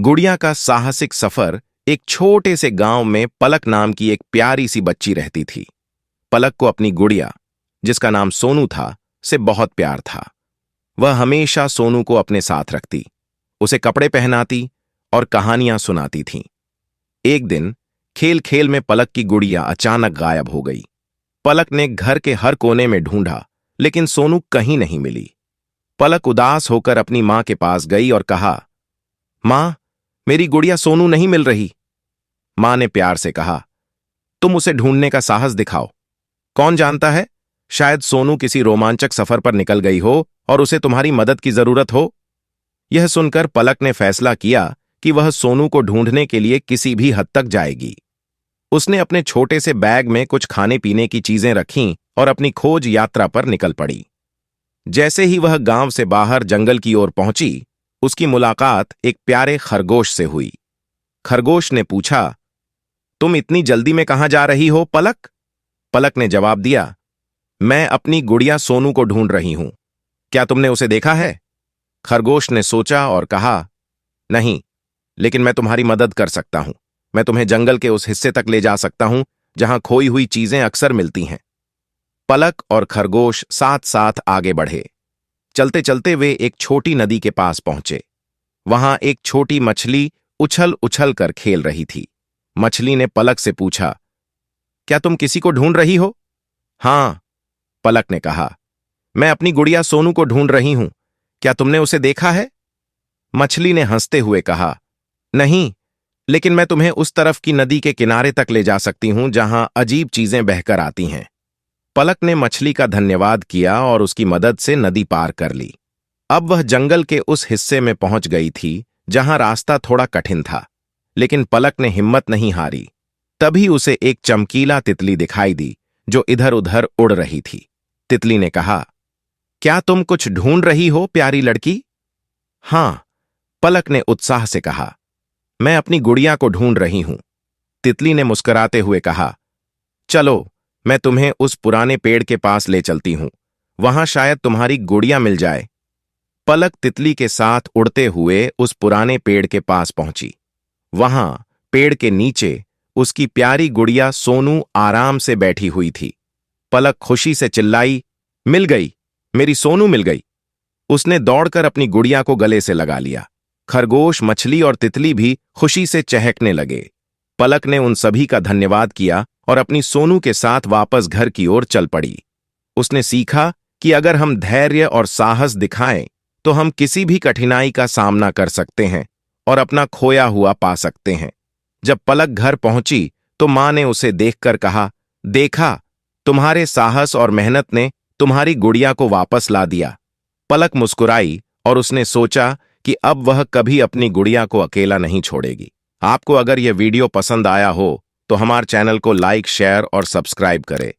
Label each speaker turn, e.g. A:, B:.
A: गुड़िया का साहसिक सफर। एक छोटे से गांव में पलक नाम की एक प्यारी सी बच्ची रहती थी। पलक को अपनी गुड़िया, जिसका नाम सोनू था, से बहुत प्यार था। वह हमेशा सोनू को अपने साथ रखती, उसे कपड़े पहनाती और कहानियां सुनाती थी। एक दिन खेल खेल में पलक की गुड़िया अचानक गायब हो गई। पलक ने घर के हर कोने में ढूंढा, लेकिन सोनू कहीं नहीं मिली। पलक उदास होकर अपनी मां के पास गई और कहा, मां, मेरी गुड़िया सोनू नहीं मिल रही। मां ने प्यार से कहा, तुम उसे ढूंढने का साहस दिखाओ। कौन जानता है, शायद सोनू किसी रोमांचक सफर पर निकल गई हो और उसे तुम्हारी मदद की जरूरत हो। यह सुनकर पलक ने फैसला किया कि वह सोनू को ढूंढने के लिए किसी भी हद तक जाएगी। उसने अपने छोटे से बैग में कुछ खाने पीने की चीजें रखीं और अपनी खोज यात्रा पर निकल पड़ी। जैसे ही वह गांव से बाहर जंगल की ओर पहुंची, उसकी मुलाकात एक प्यारे खरगोश से हुई। खरगोश ने पूछा, तुम इतनी जल्दी में कहां जा रही हो, पलक? पलक ने जवाब दिया, मैं अपनी गुड़िया सोनू को ढूंढ रही हूं। क्या तुमने उसे देखा है? खरगोश ने सोचा और कहा, नहीं, लेकिन मैं तुम्हारी मदद कर सकता हूं। मैं तुम्हें जंगल के उस हिस्से तक ले जा सकता हूं जहां खोई हुई चीजें अक्सर मिलती हैं। पलक और खरगोश साथ साथ आगे बढ़े। चलते चलते वे एक छोटी नदी के पास पहुंचे। वहां एक छोटी मछली उछल उछल कर खेल रही थी। मछली ने पलक से पूछा, क्या तुम किसी को ढूंढ रही हो? हां, पलक ने कहा, मैं अपनी गुड़िया सोनू को ढूंढ रही हूं। क्या तुमने उसे देखा है? मछली ने हंसते हुए कहा, नहीं, लेकिन मैं तुम्हें उस तरफ की नदी के किनारे तक ले जा सकती हूं जहां अजीब चीजें बहकर आती हैं। पलक ने मछली का धन्यवाद किया और उसकी मदद से नदी पार कर ली। अब वह जंगल के उस हिस्से में पहुंच गई थी जहां रास्ता थोड़ा कठिन था, लेकिन पलक ने हिम्मत नहीं हारी। तभी उसे एक चमकीला तितली दिखाई दी जो इधर उधर उड़ रही थी। तितली ने कहा, क्या तुम कुछ ढूंढ रही हो, प्यारी लड़की? हां, पलक ने उत्साह से कहा, मैं अपनी गुड़िया को ढूंढ रही हूं। तितली ने मुस्कुराते हुए कहा, चलो, मैं तुम्हें उस पुराने पेड़ के पास ले चलती हूं। वहां शायद तुम्हारी गुड़िया मिल जाए। पलक तितली के साथ उड़ते हुए उस पुराने पेड़ के पास पहुंची। वहां पेड़ के नीचे उसकी प्यारी गुड़िया सोनू आराम से बैठी हुई थी। पलक खुशी से चिल्लाई, मिल गई, मेरी सोनू मिल गई। उसने दौड़कर अपनी गुड़िया को गले से लगा लिया। खरगोश, मछली और तितली भी खुशी से चहकने लगे। पलक ने उन सभी का धन्यवाद किया और अपनी सोनू के साथ वापस घर की ओर चल पड़ी। उसने सीखा कि अगर हम धैर्य और साहस दिखाएं तो हम किसी भी कठिनाई का सामना कर सकते हैं और अपना खोया हुआ पा सकते हैं। जब पलक घर पहुंची तो मां ने उसे देखकर कहा, देखा, तुम्हारे साहस और मेहनत ने तुम्हारी गुड़िया को वापस ला दिया। पलक मुस्कुराई और उसने सोचा कि अब वह कभी अपनी गुड़िया को अकेला नहीं छोड़ेगी। आपको अगर यह वीडियो पसंद आया हो तो हमारे चैनल को लाइक, शेयर और सब्सक्राइब करें।